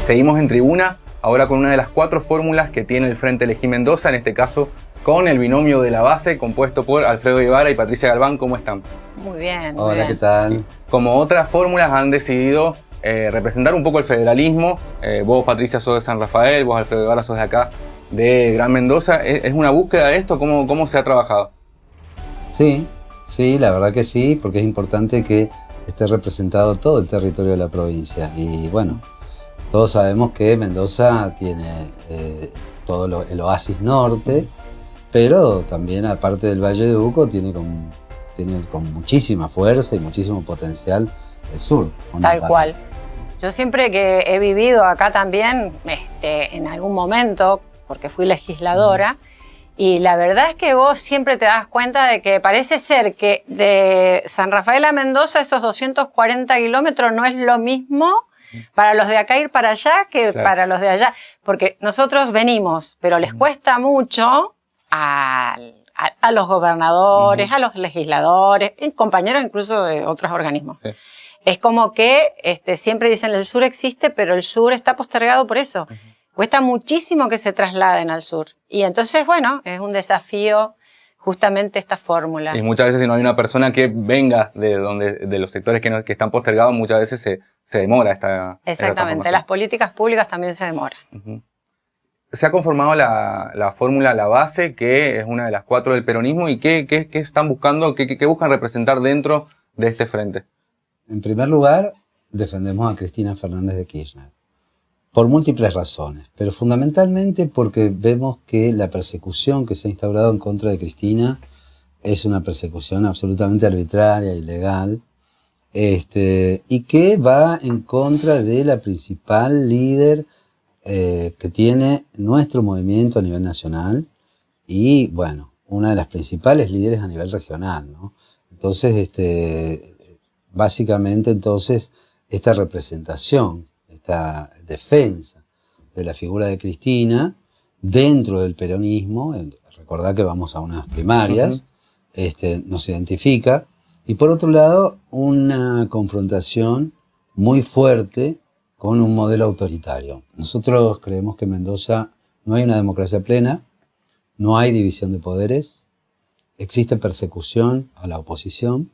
Seguimos en tribuna, ahora con una de las 4 fórmulas que tiene el Frente Elegí Mendoza, en este caso con el binomio de la base, compuesto por Alfredo Guevara y Patricia Galván. ¿Cómo están? Muy bien. Hola, bien. ¿qué tal? Como otras fórmulas han decidido representar un poco el federalismo. Vos, Patricia, sos de San Rafael, vos, Alfredo Guevara, sos de acá, de Gran Mendoza. ¿Es una búsqueda de esto? ¿Cómo se ha trabajado? Sí, la verdad que sí, porque es importante que esté representado todo el territorio de la provincia. Y bueno, todos sabemos que Mendoza tiene todo el oasis norte, pero también, aparte del Valle de Uco, tiene con muchísima fuerza y muchísimo potencial el sur. Tal cual. Yo siempre que he vivido acá también, en algún momento, porque fui legisladora, y la verdad es que vos siempre te das cuenta de que parece ser que de San Rafael a Mendoza esos 240 kilómetros no es lo mismo para los de acá ir para allá que para los de allá. Porque nosotros venimos, pero les cuesta mucho a los gobernadores, a los legisladores, compañeros incluso de otros organismos. Sí. Es como que siempre dicen el sur existe, pero el sur está postergado por eso. Cuesta muchísimo que se trasladen al sur. Y entonces, bueno, es un desafío justamente esta fórmula. Y muchas veces si no hay una persona que venga de los sectores que están postergados, muchas veces se demora esta Exactamente, las políticas públicas también se demoran. Se ha conformado la fórmula La Base, que es una de las 4 del peronismo, y ¿qué están buscando, qué buscan representar dentro de este frente? En primer lugar, defendemos a Cristina Fernández de Kirchner, por múltiples razones, pero fundamentalmente porque vemos que la persecución que se ha instaurado en contra de Cristina es una persecución absolutamente arbitraria, ilegal, y que va en contra de la principal líder que tiene nuestro movimiento a nivel nacional y, bueno, una de las principales líderes a nivel regional, ¿no? Entonces, básicamente, esta representación, esta defensa de la figura de Cristina dentro del peronismo, recordad que vamos a unas primarias, nos identifica, y por otro lado, una confrontación muy fuerte con un modelo autoritario. Nosotros creemos que en Mendoza no hay una democracia plena, no hay división de poderes, existe persecución a la oposición.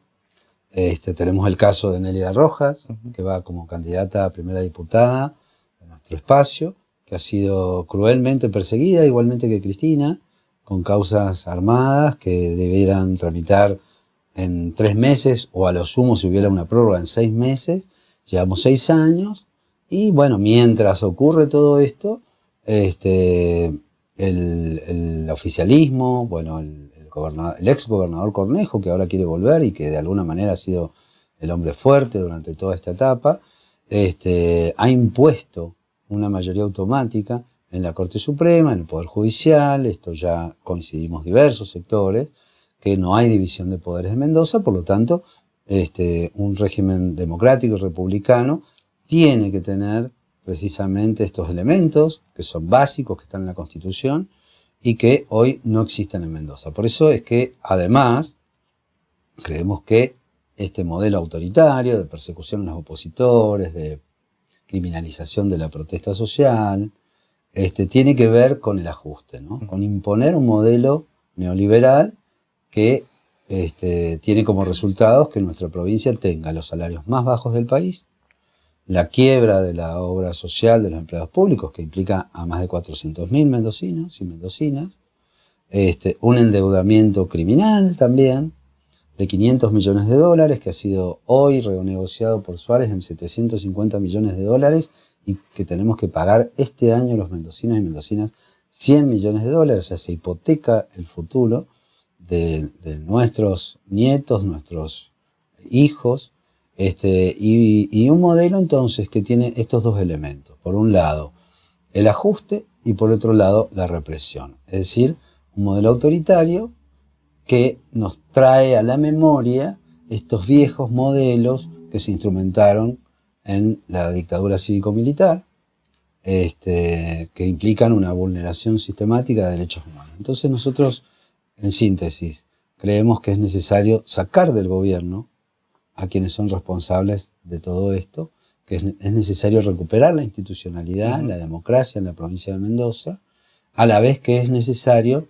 Tenemos el caso de Nélida Rojas, que va como candidata a primera diputada de nuestro espacio, que ha sido cruelmente perseguida, igualmente que Cristina, con causas armadas que debieran tramitar en 3 meses, o a lo sumo si hubiera una prórroga en 6 meses. Llevamos 6 años, y bueno, mientras ocurre todo esto, el oficialismo, bueno, el ex gobernador Cornejo, que ahora quiere volver y que de alguna manera ha sido el hombre fuerte durante toda esta etapa, ha impuesto una mayoría automática en la Corte Suprema, en el Poder Judicial. Esto ya coincidimos diversos sectores, que no hay división de poderes en Mendoza, por lo tanto, un régimen democrático y republicano tiene que tener precisamente estos elementos que son básicos, que están en la Constitución, y que hoy no existen en Mendoza. Por eso es que, además, creemos que este modelo autoritario de persecución a los opositores, de criminalización de la protesta social, tiene que ver con el ajuste, ¿no? Con imponer un modelo neoliberal que tiene como resultados que nuestra provincia tenga los salarios más bajos del país, la quiebra de la obra social de los empleados públicos, que implica a más de 400.000 mendocinos y mendocinas, un endeudamiento criminal también de 500 millones de dólares, que ha sido hoy renegociado por Suárez en 750 millones de dólares, y que tenemos que pagar este año los mendocinos y mendocinas 100 millones de dólares. O sea, se hipoteca el futuro de nuestros nietos, nuestros hijos, y un modelo entonces que tiene estos 2 elementos. Por un lado, el ajuste, y por otro lado, la represión. Es decir, un modelo autoritario que nos trae a la memoria estos viejos modelos que se instrumentaron en la dictadura cívico-militar, que implican una vulneración sistemática de derechos humanos. Entonces nosotros, en síntesis, creemos que es necesario sacar del gobierno a quienes son responsables de todo esto, que es necesario recuperar la institucionalidad, la democracia en la provincia de Mendoza, a la vez que es necesario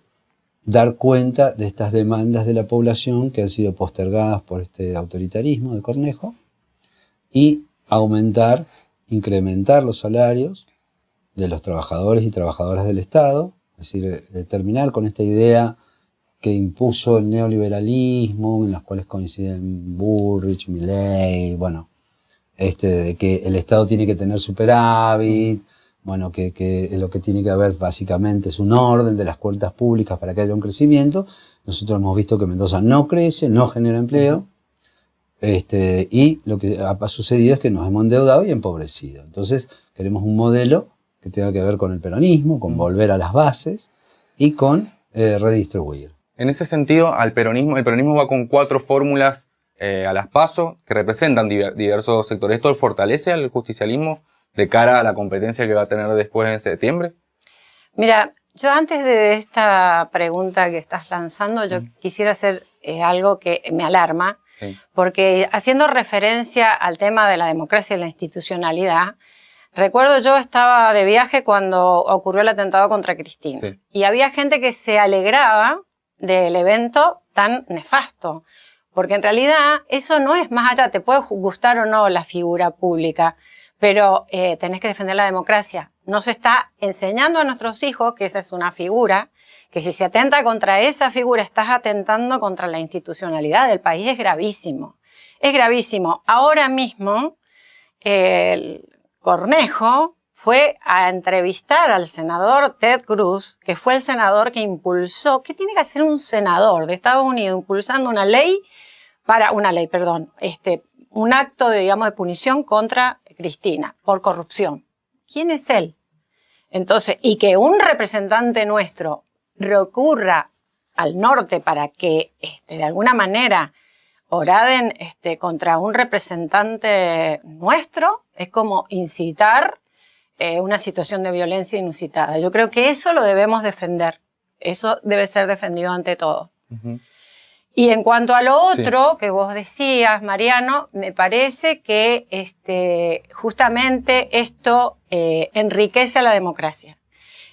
dar cuenta de estas demandas de la población que han sido postergadas por este autoritarismo de Cornejo y incrementar los salarios de los trabajadores y trabajadoras del Estado, es decir, de terminar con esta idea que impuso el neoliberalismo, en las cuales coinciden Bullrich, Milei, bueno, de que el Estado tiene que tener superávit, bueno, que lo que tiene que haber básicamente es un orden de las cuentas públicas para que haya un crecimiento. Nosotros hemos visto que Mendoza no crece, no genera empleo, y lo que ha sucedido es que nos hemos endeudado y empobrecido. Entonces queremos un modelo que tenga que ver con el peronismo, con volver a las bases y con redistribuir. En ese sentido, el peronismo va con 4 fórmulas a las PASO que representan diversos sectores. ¿Esto fortalece al justicialismo de cara a la competencia que va a tener después en septiembre? Mira, yo antes de esta pregunta que estás lanzando, yo quisiera hacer algo que me alarma, porque haciendo referencia al tema de la democracia y la institucionalidad, recuerdo yo estaba de viaje cuando ocurrió el atentado contra Cristina y había gente que se alegraba del evento tan nefasto, porque en realidad eso no es más allá, te puede gustar o no la figura pública, pero tenés que defender la democracia. Nos está enseñando a nuestros hijos que esa es una figura, que si se atenta contra esa figura estás atentando contra la institucionalidad del país. Es gravísimo. Es gravísimo. Ahora mismo el Cornejo fue a entrevistar al senador Ted Cruz, que fue el senador que impulsó, ¿qué tiene que hacer un senador de Estados Unidos impulsando un acto de punición contra Cristina por corrupción? ¿Quién es él? Entonces, y que un representante nuestro recurra al norte para que de alguna manera oraden contra un representante nuestro, es como incitar una situación de violencia inusitada. Yo creo que eso lo debemos defender. Eso debe ser defendido ante todo. Y en cuanto a lo otro que vos decías, Mariano, me parece que justamente esto enriquece a la democracia.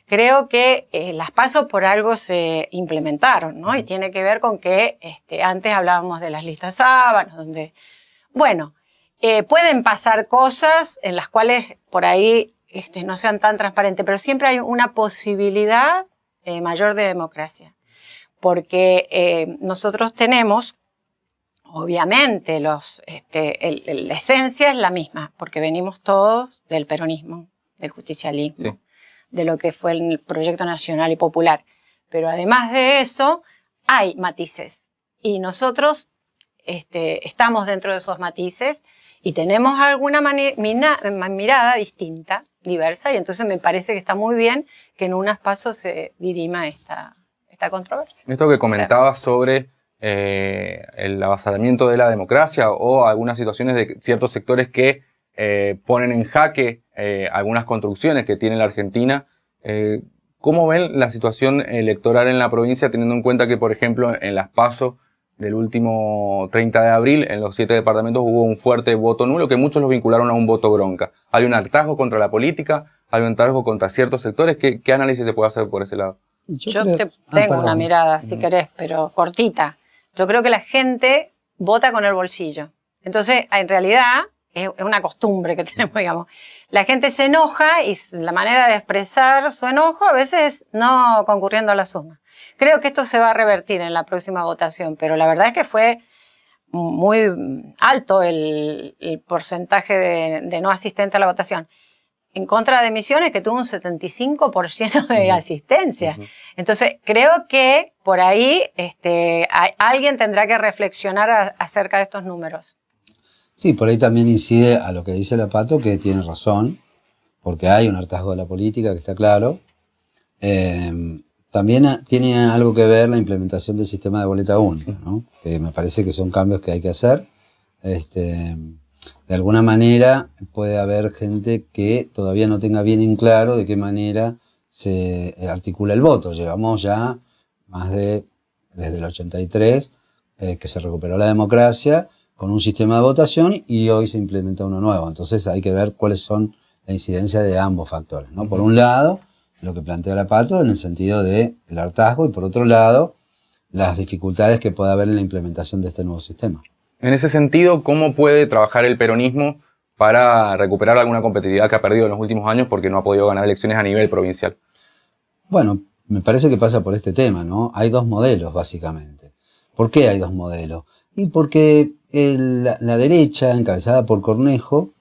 Creo que las PASO por algo se implementaron, ¿no? Y tiene que ver con que antes hablábamos de las listas sábanas, donde, bueno, pueden pasar cosas en las cuales por ahí no sean tan transparentes, pero siempre hay una posibilidad mayor de democracia. Porque nosotros tenemos, obviamente, la esencia es la misma, porque venimos todos del peronismo, del justicialismo, de lo que fue el proyecto nacional y popular. Pero además de eso, hay matices. Y nosotros estamos dentro de esos matices y tenemos alguna mirada distinta, diversa, y entonces me parece que está muy bien que en unas pasos se dirima esta controversia. Esto que comentabas sobre el avasallamiento de la democracia o algunas situaciones de ciertos sectores que ponen en jaque algunas construcciones que tiene la Argentina. ¿Cómo ven la situación electoral en la provincia, teniendo en cuenta que, por ejemplo, en las PASO del último 30 de abril, en los 7 departamentos hubo un fuerte voto nulo que muchos lo vincularon a un voto bronca? Hay un hartazgo contra la política, hay un hartazgo contra ciertos sectores. ¿Qué análisis se puede hacer por ese lado? Yo tengo una mirada, si querés, pero cortita. Yo creo que la gente vota con el bolsillo. Entonces, en realidad, es una costumbre que tenemos, digamos. La gente se enoja y la manera de expresar su enojo a veces es no concurriendo a las urnas. Creo que esto se va a revertir en la próxima votación, pero la verdad es que fue muy alto el porcentaje de no asistentes a la votación. En contra de Misiones, que tuvo un 75% de asistencia. Entonces, creo que por ahí alguien tendrá que reflexionar acerca de estos números. Sí, por ahí también incide a lo que dice la Pato, que tiene razón, porque hay un hartazgo de la política, que está claro. También tiene algo que ver la implementación del sistema de boleta única, ¿no? Que me parece que son cambios que hay que hacer. De alguna manera puede haber gente que todavía no tenga bien en claro de qué manera se articula el voto. Llevamos ya desde el 83, que se recuperó la democracia, con un sistema de votación y hoy se implementa uno nuevo. Entonces hay que ver cuáles son la incidencia de ambos factores, ¿no? Por un lado, lo que plantea la Pato en el sentido del hartazgo y por otro lado, las dificultades que pueda haber en la implementación de este nuevo sistema. En ese sentido, ¿cómo puede trabajar el peronismo para recuperar alguna competitividad que ha perdido en los últimos años porque no ha podido ganar elecciones a nivel provincial? Bueno, me parece que pasa por este tema, ¿no? Hay dos modelos, básicamente. ¿Por qué hay dos modelos? Y porque la derecha, encabezada por Cornejo,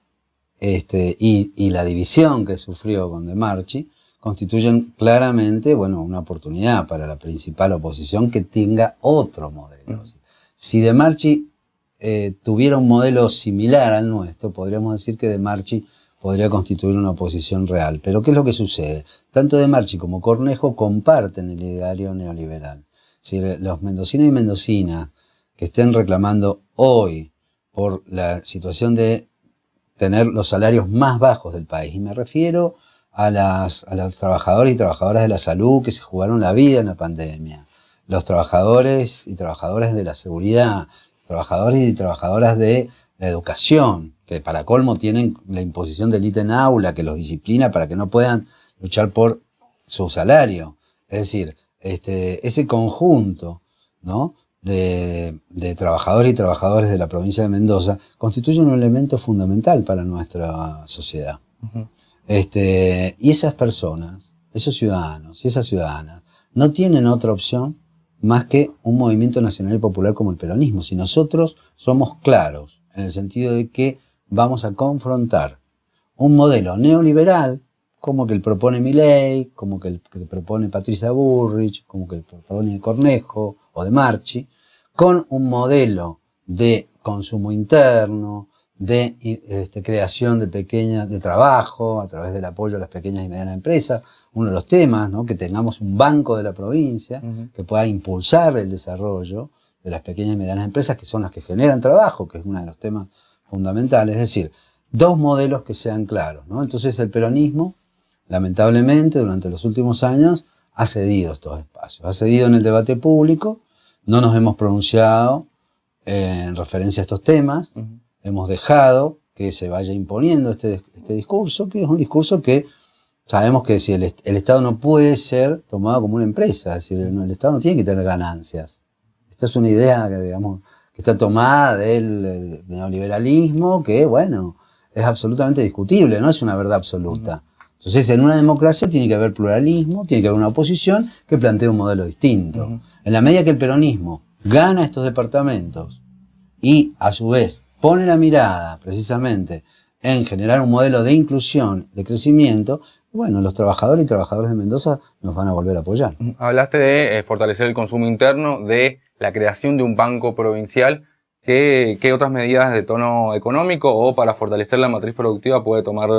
y la división que sufrió con De Marchi, constituyen claramente, bueno, una oportunidad para la principal oposición que tenga otro modelo. Si De Marchi tuviera un modelo similar al nuestro, podríamos decir que De Marchi podría constituir una oposición real. Pero ¿qué es lo que sucede? Tanto De Marchi como Cornejo comparten el ideario neoliberal. Si los mendocinos y mendocinas que estén reclamando hoy por la situación de tener los salarios más bajos del país, y me refiero a los trabajadores y trabajadoras de la salud que se jugaron la vida en la pandemia, los trabajadores y trabajadoras de la seguridad, trabajadores y trabajadoras de la educación, que para colmo tienen la imposición del ítem aula que los disciplina para que no puedan luchar por su salario. Es decir, ese conjunto, ¿no?, de trabajadores y trabajadoras de la provincia de Mendoza constituye un elemento fundamental para nuestra sociedad. Y esas personas, esos ciudadanos y esas ciudadanas no tienen otra opción más que un movimiento nacional y popular como el peronismo. Si nosotros somos claros en el sentido de que vamos a confrontar un modelo neoliberal como que el propone Milei, como que el propone Patricia Bullrich, como que el propone Cornejo o De Marchi, con un modelo de consumo interno, de creación de trabajo a través del apoyo a las pequeñas y medianas empresas. Uno de los temas, ¿no?, que tengamos un banco de la provincia que pueda impulsar el desarrollo de las pequeñas y medianas empresas, que son las que generan trabajo, que es uno de los temas fundamentales. Es decir, dos modelos que sean claros, ¿no? Entonces el peronismo, lamentablemente, durante los últimos años, ha cedido estos espacios, ha cedido en el debate público, no nos hemos pronunciado en referencia a estos temas, hemos dejado que se vaya imponiendo este discurso, que es un discurso que sabemos que si el Estado no puede ser tomado como una empresa, es decir, el Estado no tiene que tener ganancias. Esta es una idea que, digamos, que está tomada del neoliberalismo, que, bueno, es absolutamente discutible, no es una verdad absoluta. Entonces, en una democracia tiene que haber pluralismo, tiene que haber una oposición que plantee un modelo distinto. En la medida que el peronismo gana estos departamentos y, a su vez, pone la mirada precisamente en generar un modelo de inclusión, de crecimiento, bueno, los trabajadores y trabajadoras de Mendoza nos van a volver a apoyar. Hablaste de fortalecer el consumo interno, de la creación de un banco provincial. ¿Qué otras medidas de tono económico o para fortalecer la matriz productiva puede tomar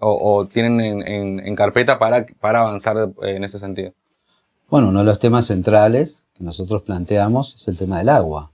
o tienen en carpeta para avanzar en ese sentido? Bueno, uno de los temas centrales que nosotros planteamos es el tema del agua,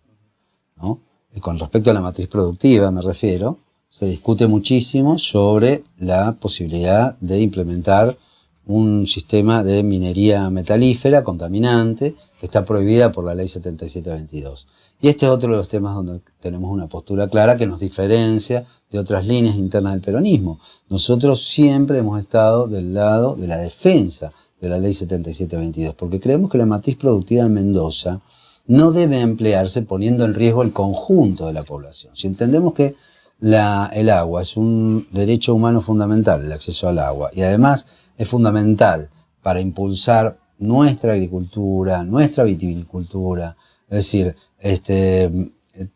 ¿no? Y con respecto a la matriz productiva, me refiero, se discute muchísimo sobre la posibilidad de implementar un sistema de minería metalífera contaminante que está prohibida por la ley 7722. Y este es otro de los temas donde tenemos una postura clara que nos diferencia de otras líneas internas del peronismo. Nosotros siempre hemos estado del lado de la defensa de la ley 7722, porque creemos que la matriz productiva en Mendoza no debe emplearse poniendo en riesgo el conjunto de la población. Si entendemos que el agua es un derecho humano fundamental, el acceso al agua, y además es fundamental para impulsar nuestra agricultura, nuestra vitivinicultura, es decir,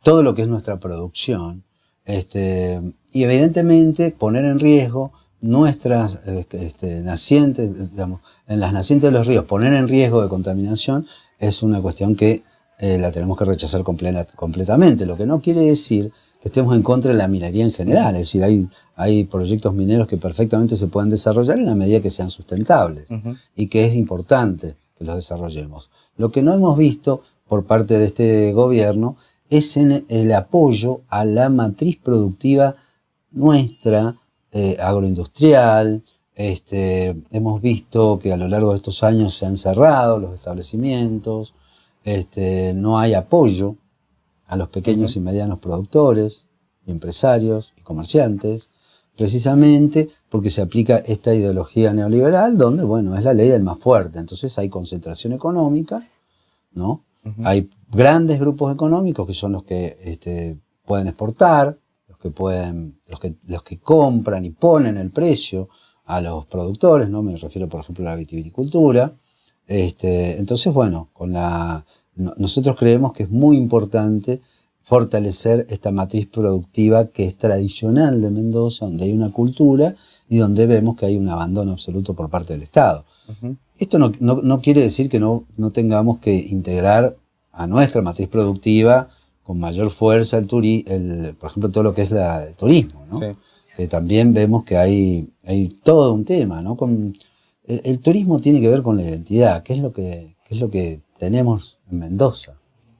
todo lo que es nuestra producción, y evidentemente poner en riesgo nuestras nacientes, digamos, en las nacientes de los ríos, poner en riesgo de contaminación es una cuestión que la tenemos que rechazar completamente, lo que no quiere decir que estemos en contra de la minería en general, es decir, hay proyectos mineros que perfectamente se pueden desarrollar en la medida que sean sustentables y que es importante que los desarrollemos. Lo que no hemos visto por parte de este gobierno es en el apoyo a la matriz productiva nuestra, agroindustrial. Hemos visto que a lo largo de estos años se han cerrado los establecimientos, no hay apoyo a los pequeños y medianos productores, empresarios y comerciantes, precisamente porque se aplica esta ideología neoliberal donde, bueno, es la ley del más fuerte. Entonces hay concentración económica, ¿no? Hay grandes grupos económicos que son los que pueden exportar, los que compran y ponen el precio a los productores, ¿no? Me refiero, por ejemplo, a la vitivinicultura. Entonces, bueno, nosotros creemos que es muy importante fortalecer esta matriz productiva que es tradicional de Mendoza, donde hay una cultura y donde vemos que hay un abandono absoluto por parte del Estado. Esto no quiere decir que no tengamos que integrar a nuestra matriz productiva con mayor fuerza por ejemplo, todo lo que es el turismo, ¿no? Sí. Que también vemos que hay todo un tema, ¿no? El turismo tiene que ver con la identidad, que es lo que tenemos en Mendoza,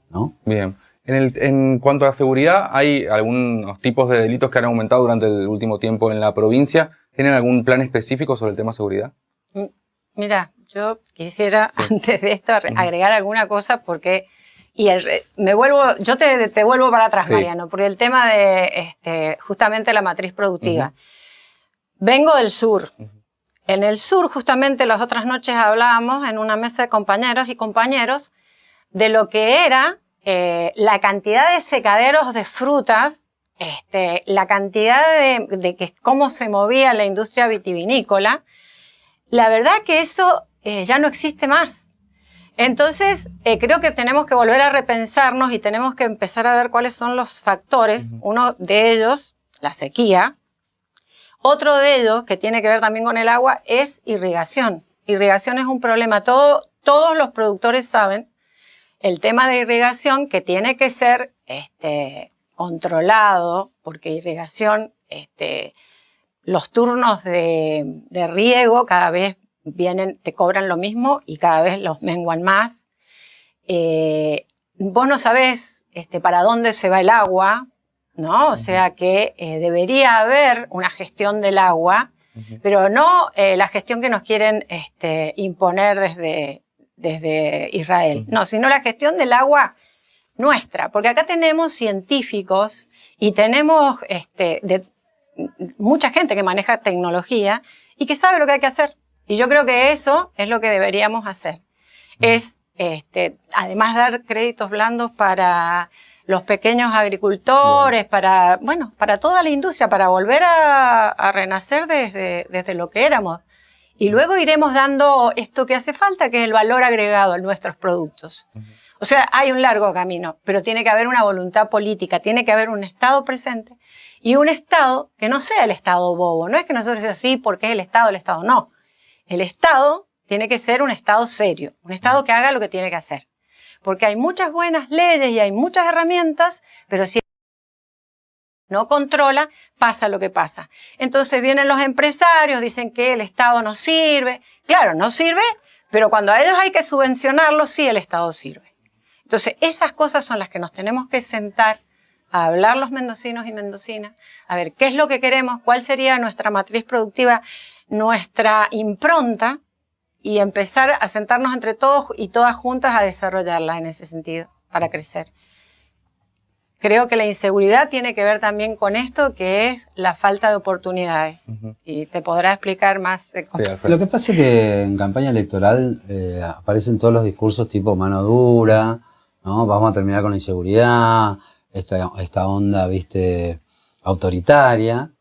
¿no? Bien. En cuanto a la seguridad, ¿hay algunos tipos de delitos que han aumentado durante el último tiempo en la provincia? ¿Tienen algún plan específico sobre el tema seguridad? Mira, yo quisiera, antes de esto, agregar alguna cosa porque... yo te vuelvo para atrás, Mariano, porque el tema de justamente la matriz productiva. Vengo del sur. En el sur, justamente las otras noches hablábamos en una mesa de compañeras y compañeros de lo que era la cantidad de secaderos de frutas, la cantidad de cómo se movía la industria vitivinícola. La verdad que eso ya no existe más. Entonces, creo que tenemos que volver a repensarnos y tenemos que empezar a ver cuáles son los factores. Uno de ellos, la sequía. Otro de ellos, que tiene que ver también con el agua, es irrigación. Irrigación es un problema. Todos los productores saben el tema de irrigación que tiene que ser controlado, porque irrigación, los turnos de riego cada vez te cobran lo mismo y cada vez los menguan más. Vos no sabés para dónde se va el agua, ¿no? O sea que debería haber una gestión del agua, pero no la gestión que nos quieren imponer desde Israel. No, sino la gestión del agua nuestra, porque acá tenemos científicos y tenemos mucha gente que maneja tecnología y que sabe lo que hay que hacer. Y yo creo que eso es lo que deberíamos hacer. Es, además, dar créditos blandos para los pequeños agricultores, para toda la industria, para volver a renacer desde lo que éramos. Y luego iremos dando esto que hace falta, que es el valor agregado a nuestros productos. O sea, hay un largo camino, pero tiene que haber una voluntad política, tiene que haber un Estado presente y un Estado que no sea el Estado bobo. No es que nosotros decimos sí porque es el Estado no. El Estado tiene que ser un Estado serio, un Estado que haga lo que tiene que hacer. Porque hay muchas buenas leyes y hay muchas herramientas, pero si no controla, pasa lo que pasa. Entonces vienen los empresarios, dicen que el Estado no sirve. Claro, no sirve, pero cuando a ellos hay que subvencionarlos, sí el Estado sirve. Entonces esas cosas son las que nos tenemos que sentar a hablar los mendocinos y mendocinas, a ver qué es lo que queremos, cuál sería nuestra matriz productiva, nuestra impronta y empezar a sentarnos entre todos y todas juntas a desarrollarla en ese sentido, para crecer. Creo que la inseguridad tiene que ver también con esto, que es la falta de oportunidades. Y te podrá explicar más. Lo que pasa es que en campaña electoral aparecen todos los discursos tipo mano dura, ¿no? Vamos a terminar con la inseguridad, esta onda, autoritaria.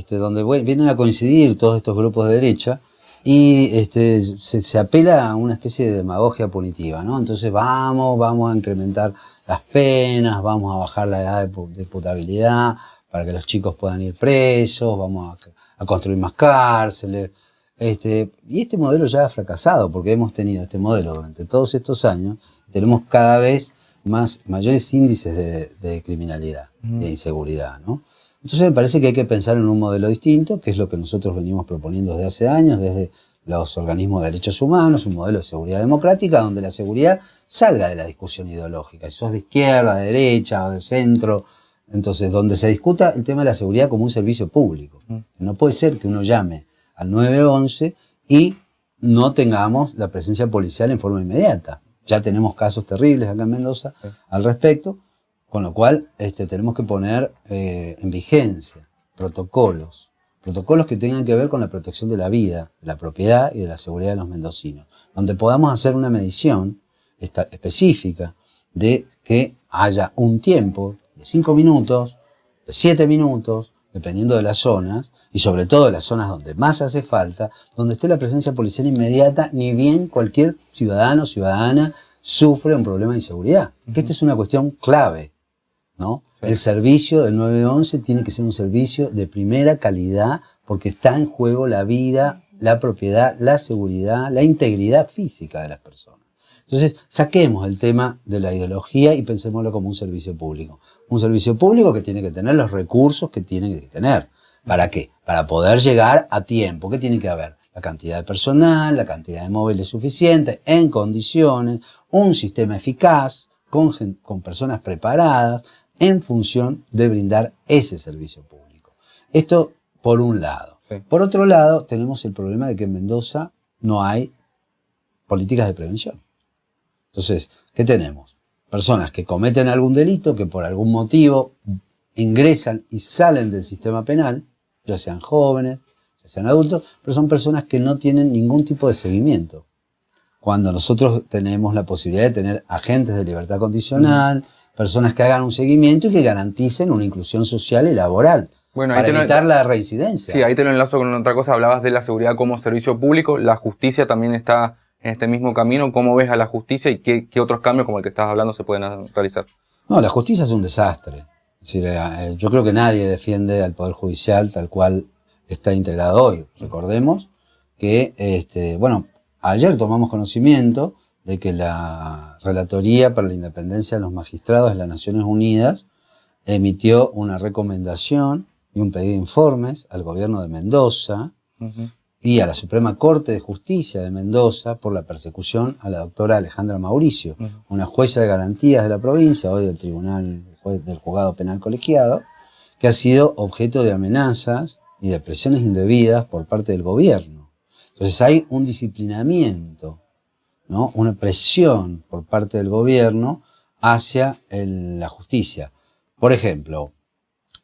Donde vienen a coincidir todos estos grupos de derecha y se apela a una especie de demagogia punitiva, ¿no? Entonces vamos a incrementar las penas, vamos a bajar la edad de imputabilidad para que los chicos puedan ir presos, vamos a construir más cárceles. Y este modelo ya ha fracasado porque hemos tenido este modelo durante todos estos años, tenemos cada vez mayores índices de criminalidad, de inseguridad, ¿no? Entonces me parece que hay que pensar en un modelo distinto, que es lo que nosotros venimos proponiendo desde hace años, desde los organismos de derechos humanos, un modelo de seguridad democrática, donde la seguridad salga de la discusión ideológica. Si sos de izquierda, de derecha o de centro, entonces donde se discuta el tema de la seguridad como un servicio público. No puede ser que uno llame al 911 y no tengamos la presencia policial en forma inmediata. Ya tenemos casos terribles acá en Mendoza al respecto. Con lo cual, tenemos que poner en vigencia protocolos que tengan que ver con la protección de la vida, de la propiedad y de la seguridad de los mendocinos, donde podamos hacer una medición específica de que haya un tiempo de 5 minutos, de 7 minutos, dependiendo de las zonas, y sobre todo de las zonas donde más hace falta, donde esté la presencia policial inmediata, ni bien cualquier ciudadano o ciudadana sufre un problema de inseguridad. Que esta es una cuestión clave, ¿no? Sí. El servicio del 911 tiene que ser un servicio de primera calidad porque está en juego la vida, la propiedad, la seguridad, la integridad física de las personas. Entonces, saquemos el tema de la ideología y pensémoslo como un servicio público. Un servicio público que tiene que tener los recursos que tiene que tener. ¿Para qué? Para poder llegar a tiempo. ¿Qué tiene que haber? La cantidad de personal, la cantidad de móviles suficiente, en condiciones, un sistema eficaz, con personas preparadas, en función de brindar ese servicio público. Esto por un lado. Sí. Por otro lado, tenemos el problema de que en Mendoza no hay políticas de prevención. Entonces, ¿qué tenemos? Personas que cometen algún delito, que por algún motivo ingresan y salen del sistema penal, ya sean jóvenes, ya sean adultos, pero son personas que no tienen ningún tipo de seguimiento. Cuando nosotros tenemos la posibilidad de tener agentes de libertad condicional, personas que hagan un seguimiento y que garanticen una inclusión social y laboral, bueno, para evitar la reincidencia. Sí, ahí te lo enlazo con otra cosa. Hablabas de la seguridad como servicio público. La justicia también está en este mismo camino. ¿Cómo ves a la justicia y qué otros cambios como el que estás hablando se pueden realizar? No, la justicia es un desastre. Es decir, yo creo que nadie defiende al Poder Judicial tal cual está integrado hoy. Recordemos que, ayer tomamos conocimiento de que la Relatoría para la Independencia de los Magistrados de las Naciones Unidas emitió una recomendación y un pedido de informes al gobierno de Mendoza y a la Suprema Corte de Justicia de Mendoza por la persecución a la doctora Alejandra Mauricio, una jueza de garantías de la provincia, hoy del del Juzgado Penal Colegiado, que ha sido objeto de amenazas y de presiones indebidas por parte del gobierno. Entonces hay un disciplinamiento, ¿no? Una presión por parte del gobierno hacia la justicia. Por ejemplo,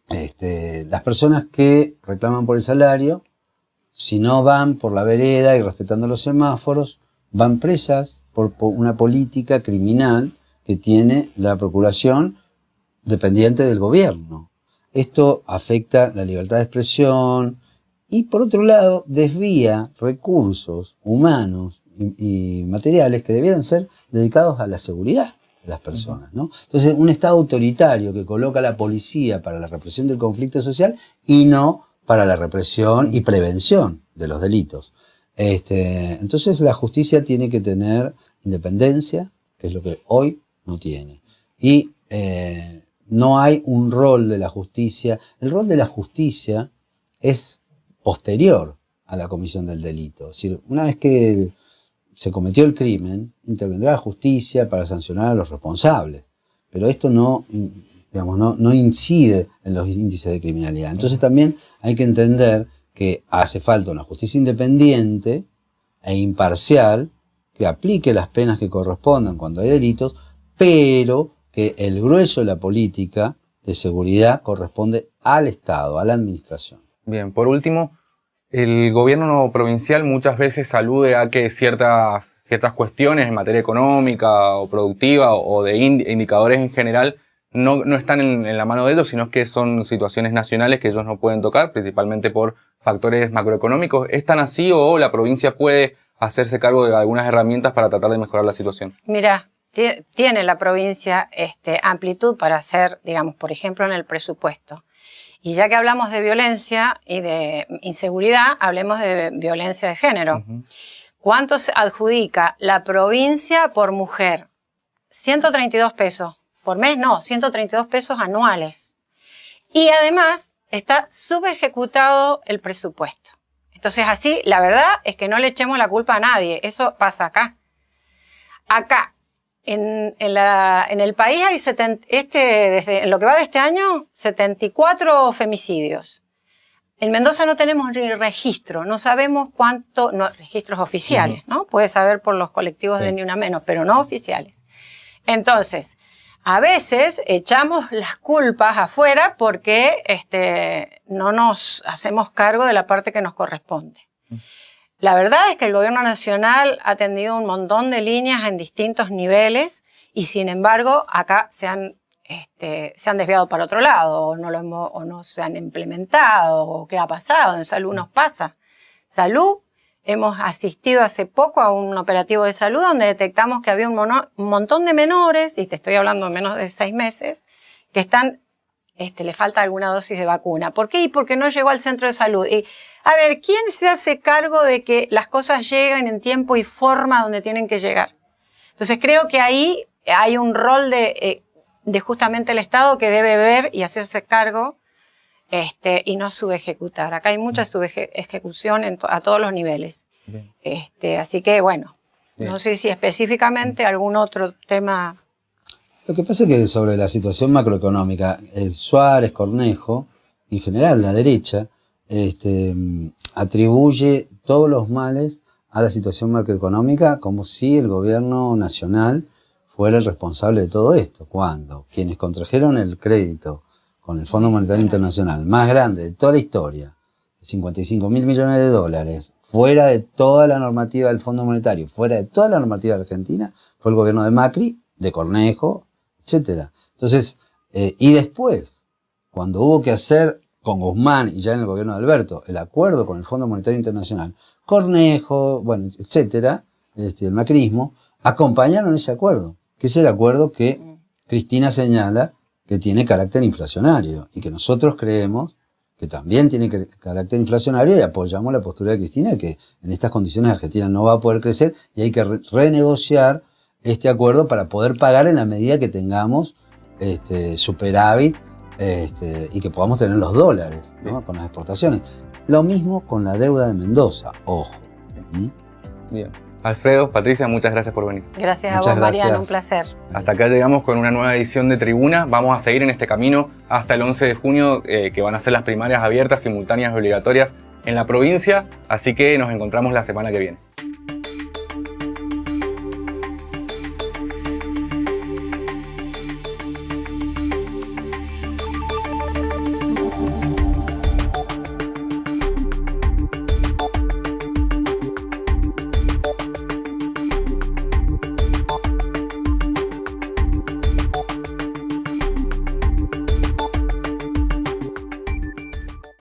las personas que reclaman por el salario, si no van por la vereda y respetando los semáforos, van presas por una política criminal que tiene la procuración dependiente del gobierno. Esto afecta la libertad de expresión y, por otro lado, desvía recursos humanos y materiales que debieran ser dedicados a la seguridad de las personas, ¿no? Entonces, un Estado autoritario que coloca a la policía para la represión del conflicto social y no para la represión y prevención de los delitos. Entonces, la justicia tiene que tener independencia, que es lo que hoy no tiene. Y no hay un rol de la justicia. El rol de la justicia es posterior a la comisión del delito. Es decir, una vez que se cometió el crimen, intervendrá la justicia para sancionar a los responsables. Pero esto no incide en los índices de criminalidad. Entonces también hay que entender que hace falta una justicia independiente e imparcial que aplique las penas que correspondan cuando hay delitos, pero que el grueso de la política de seguridad corresponde al Estado, a la administración. Bien, por último, el gobierno provincial muchas veces alude a que ciertas cuestiones en materia económica o productiva o de indicadores en general no están en la mano de ellos, sino que son situaciones nacionales que ellos no pueden tocar, principalmente por factores macroeconómicos. ¿Es tan así o la provincia puede hacerse cargo de algunas herramientas para tratar de mejorar la situación? Mira, tiene la provincia amplitud para hacer, digamos, por ejemplo, en el presupuesto. Y ya que hablamos de violencia y de inseguridad, hablemos de violencia de género. ¿Cuánto se adjudica la provincia por mujer? 132 pesos. Por mes no, 132 pesos anuales. Y además está subejecutado el presupuesto. Entonces así, la verdad es que no le echemos la culpa a nadie. Eso pasa acá. Acá, en el país hay desde lo que va de este año, 74 femicidios. En Mendoza no tenemos ni registro, no sabemos cuánto, no, registros oficiales, ¿no? Puedes saber por los colectivos de Ni Una Menos, pero no oficiales. Entonces, a veces echamos las culpas afuera porque no nos hacemos cargo de la parte que nos corresponde. La verdad es que el gobierno nacional ha atendido un montón de líneas en distintos niveles y sin embargo acá se han desviado para otro lado o no se han implementado o qué ha pasado. En salud nos pasa. Salud, hemos asistido hace poco a un operativo de salud donde detectamos que había un montón de menores, y te estoy hablando de menos de 6 meses, que están, le falta alguna dosis de vacuna. ¿Por qué? Y porque no llegó al centro de salud. Y, a ver, ¿quién se hace cargo de que las cosas lleguen en tiempo y forma donde tienen que llegar? Entonces creo que ahí hay un rol de justamente el Estado que debe ver y hacerse cargo y no subejecutar. Acá hay mucha subejecución a todos los niveles. Así que, bueno, bien. No sé si específicamente algún otro tema. Lo que pasa es que sobre la situación macroeconómica, Suárez, Cornejo, en general la derecha, atribuye todos los males a la situación macroeconómica como si el gobierno nacional fuera el responsable de todo esto. Cuando quienes contrajeron el crédito con el Fondo Monetario Internacional más grande de toda la historia, 55.000 millones de dólares, fuera de toda la normativa del Fondo Monetario, fuera de toda la normativa de Argentina, fue el gobierno de Macri, de Cornejo, etc. Entonces, y después, cuando hubo que hacer con Guzmán y ya en el gobierno de Alberto, el acuerdo con el Fondo Monetario Internacional, Cornejo, bueno, etc., el macrismo, acompañaron ese acuerdo, que es el acuerdo que Cristina señala que tiene carácter inflacionario y que nosotros creemos que también tiene carácter inflacionario y apoyamos la postura de Cristina de que en estas condiciones Argentina no va a poder crecer y hay que renegociar este acuerdo para poder pagar en la medida que tengamos superávit y que podamos tener los dólares, ¿no? Con las exportaciones. Lo mismo con la deuda de Mendoza, ojo. Bien. Alfredo, Patricia, muchas gracias por venir. Gracias a vos, Mariano, un placer. Hasta acá llegamos con una nueva edición de Tribuna. Vamos a seguir en este camino hasta el 11 de junio, que van a ser las primarias abiertas, simultáneas y obligatorias en la provincia. Así que nos encontramos la semana que viene.